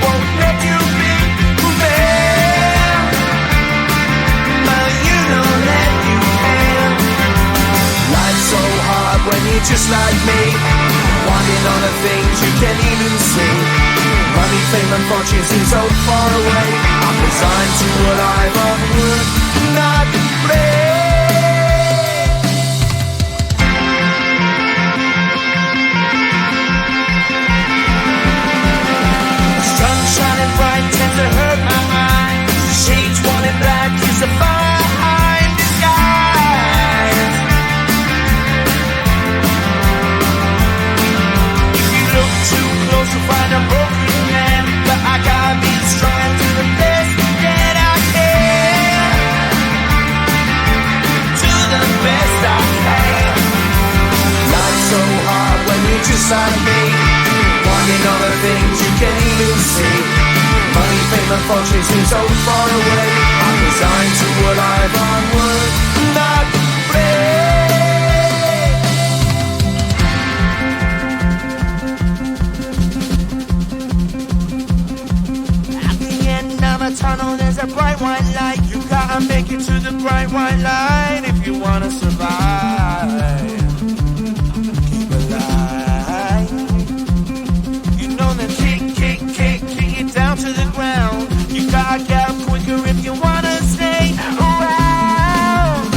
won't let you be fair. But you don't let you fail. Life's so hard when you're just like me, wanting all the things you can't even see. Money, fame and fortune seem so far away. I'm resigned to what I've onward, not pray. Sun shining bright tends to hurt my mind. Shades worn in black is a fine disguise. If you look too close you'll find a broken man, but I gotta be strong and do the best that I can. Do the best I can. Life's so hard when you're just like me, wanting all the things you can't even see. Money, fame and fortune seem so far away. I'm resigned to what I've onward, not afraid. At the end of a tunnel there's a bright white light. You gotta make it to the bright white light if you wanna survive. Keep alive. You know the kick it down to the ground. You gotta get up quicker if you wanna stay around.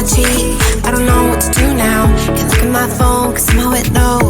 my cheek. I don't know what to do now. Can't look at my phone, cause somehow it knows